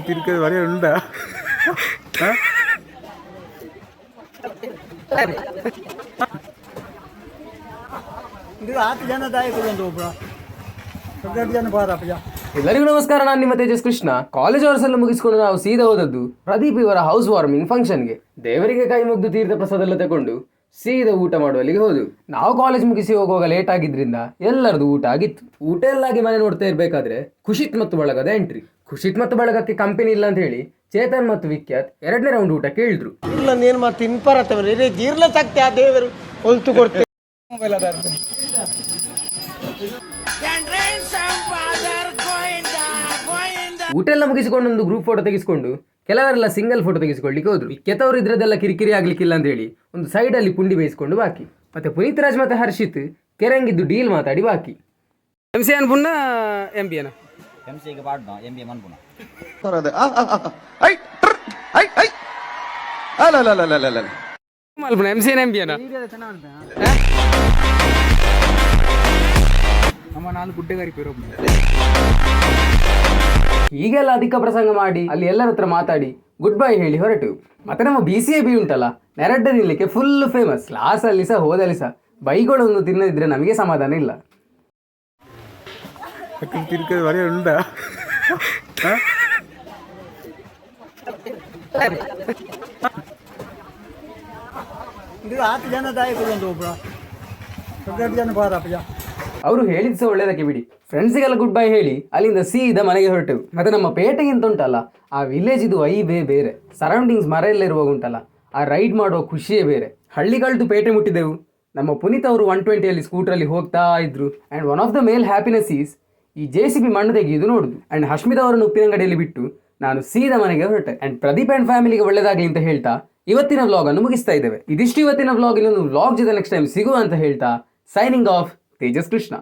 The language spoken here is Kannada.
ತಿರ್ಕದ ಮನೆ ಉಂಡ ಇದು 10 ಜನ ದಾಯಕರು ಒಬ್ಬರು 10 ಜನ ಬಾರಪ್ಪ. ಎಲ್ಲರಿಗೂ ನಮಸ್ಕಾರ. ನಾನು ನಿಮ್ಮ ತೇಜಸ್ ಕೃಷ್ಣ. ಕಾಲೇಜ್ ಅವರ್ಸ್ ಎಲ್ಲ ಮುಗಿಸ್ಕೊಂಡು ನಾವು ಸೀದಾ ಹೋದದ್ದು ಪ್ರದೀಪ್ ಇವರ ಹೌಸ್ ವಾರ್ಮಿಂಗ್ ಫಂಕ್ಷನ್ಗೆ. ದೇವರಿಗೆ ಕೈ ಮುಗ್ದು ತೀರ್ಥ ಪ್ರಸಾದ ಎಲ್ಲ ತಗೊಂಡು ಸೀದಾ ಊಟ ಮಾಡುವಲ್ಲಿಗೆ ಹೋದ್ವು. ನಾವು ಕಾಲೇಜ್ ಮುಗಿಸಿ ಹೋಗುವಾಗ ಲೇಟ್ ಆಗಿದ್ರಿಂದ ಎಲ್ಲರದು ಊಟ ಆಗಿತ್ತು. ಊಟ ಎಲ್ಲಾಗಿ ಮನೆ ನೋಡ್ತಾ ಇರ್ಬೇಕಾದ್ರೆ ಖುಷಿತ್ ಮತ್ತು ಬಳಗದ ಎಂಟ್ರಿ. ಖುಷಿತ್ ಮತ್ತು ಬಳಗಕ್ಕೆ ಕಂಪನಿ ಇಲ್ಲ ಅಂತ ಹೇಳಿ ಚೇತನ್ ಮತ್ತು ವಿಖ್ಯಾತ್ 2ನೇ ರೌಂಡ್ ಊಟ ಕೇಳಿದ್ರು. ಇಲ್ಲ ನೀನು ಮತ್ತೆ ತಿನ್ಪರತ್ತವ್ರೆ ಜೀರ್ಣ ಶಕ್ತಿ ಆ ದೇವರು ಹೊಲ್ತು ಕೊಡ್ತೇವೆ. ಊಟ ಎಲ್ಲ ಮುಗಿಸಿಕೊಂಡು ಒಂದು ಗ್ರೂಪ್ ಫೋಟೋ ತೆಗೆಸ್ಕೊಂಡು ಕೆಲವರೆಲ್ಲ ಸಿಂಗಲ್ ಫೋಟೋ ತೆಗೆಸ್ಕೊಳ್ಳಿಕ್ಕೆ ಹೋದ್ರು. ಕೆತ್ತವರು ಇದ್ರದೆಲ್ಲ ಕಿರಿಕಿರಿ ಆಗ್ಲಿಕ್ಕಿಲ್ಲ ಅಂತ ಹೇಳಿ ಒಂದು ಸೈಡ್ ಅಲ್ಲಿ ಪುಂಡಿ ಬೇಯಿಸ್ಕೊಂಡು ಬಾಕಿ. ಮತ್ತೆ ಪುನೀತ್ ರಾಜ್ ಮತ್ತೆ ಹರ್ಷಿತ್ ಕೆರಂಗಿದ್ದು ಡೀಲ್ ಮಾತಾಡಿ ಬಾಕಿ. MC ಅನ್ಪುಣ್ಣ MP ಅನ MC ಗೆ ಪಾಡ್ನ MB ಅನ್ಪುಣ್ಣ ಬರದೆ ಐ ಐ ಐ ಅಲ್ಲ ಅಲ್ಲ ಅಲ್ಲ ಅಲ್ಲ ಅಲ್ಲ ಅನ್ಪುಣ್ಣ MC MB ಅನ ನಮ್ಮ 4 ಗುಡ್ಡೆಗಾರಿ ಪೇರು. ಹೀಗೆಲ್ಲ ಅಧಿಕ ಪ್ರಸಂಗ ಮಾಡಿ ಅಲ್ಲಿ ಎಲ್ಲರ ಹತ್ರ ಮಾತಾಡಿ ಗುಡ್ ಬೈ ಹೇಳಿ ಹೊರಟು. ಮತ್ತೆ ನಮ್ಮ BCAB ಉಂಟಲ್ಲ, ನೆರಡ್ಡೆ ನಿಲ್ಲಕ್ಕೆ ಫುಲ್ ಫೇಮಸ್. ಕ್ಲಾಸಲ್ಲಿ ಸಹ ಹೋದಲ್ಲಿ ಸಹ ಬೈಗಳೊಂದು ತಿನ್ನದಿದ್ರೆ ನಮಗೆ ಸಮಾಧಾನ ಇಲ್ಲ. ತಿರ್ಕದ ಮನೆ ಉಂಡ ಇದು 10 ಜನ ದಾಯಕರು ಒಬ್ಬರು 10 ಜನ ಬಾರಪ್ಪ. ಅವರು ಹೇಳಿದ್ ಸಹ ಒಳ್ಳೇದಕ್ಕೆ ಬಿಡಿ. ಫ್ರೆಂಡ್ಸಿಗೆಲ್ಲ ಗುಡ್ ಬೈ ಹೇಳಿ ಅಲ್ಲಿಂದ ಸೀದಾ ಮನೆಗೆ ಹೊರಟೆವು. ಮತ್ತೆ ನಮ್ಮ ಪೇಟೆಗಿಂತ ಉಂಟಲ್ಲ ಆ ವಿಲೇಜ್ ಇದು ವೈಬೇ ಬೇರೆ. ಸರೌಂಡಿಂಗ್ಸ್ ಮರ ಎಲ್ಲ ಇರುವಾಗ ಉಂಟಲ್ಲ ಆ ರೈಡ್ ಮಾಡುವ ಖುಷಿಯೇ ಬೇರೆ. ಹಳ್ಳಿಗಳ್ದು ಪೇಟೆ ಮುಟ್ಟಿದೆವು. ನಮ್ಮ ಪುನೀತ್ ಅವರು 120 ಸ್ಕೂಟ್ರಲ್ಲಿ ಹೋಗ್ತಾ ಇದ್ರು. And one of the main happiness is ಈ JCB ಮಣ್ಣು ತೆಗೆಯುವುದು ನೋಡುದು. ಆ್ಯಂಡ್ ಹಶ್ಮಿತ್ ಅವರನ್ನು ಉಪ್ಪಿನಂಗಡಿಯಲ್ಲಿ ಬಿಟ್ಟು ನಾನು ಸೀದಾ ಮನೆಗೆ ಹೊರಟೆ. ಆ್ಯಂಡ್ ಪ್ರದೀಪ್ ಆ್ಯಂಡ್ ಫ್ಯಾಮಿಲಿಗೆ ಒಳ್ಳೇದಾಗಲಿ ಅಂತ ಹೇಳ್ತಾ ಇವತ್ತಿನ ವ್ಲಾಗ್ ಅನ್ನು ಮುಗಿಸ್ತಾ ಇದ್ದೇವೆ. ಇದಿಷ್ಟು ಇವತ್ತಿನ ವ್ಲಾಗ್. ಇನ್ನೊಂದು ವ್ಲಾಗ್ ಜೊತೆ ನೆಕ್ಸ್ಟ್ ಟೈಮ್ ಸಿಗುವ ಅಂತ ಹೇಳ್ತಾ ಸೈನಿಂಗ್ ಆಫ್ ತೇಜಸ್ ಕೃಷ್ಣ.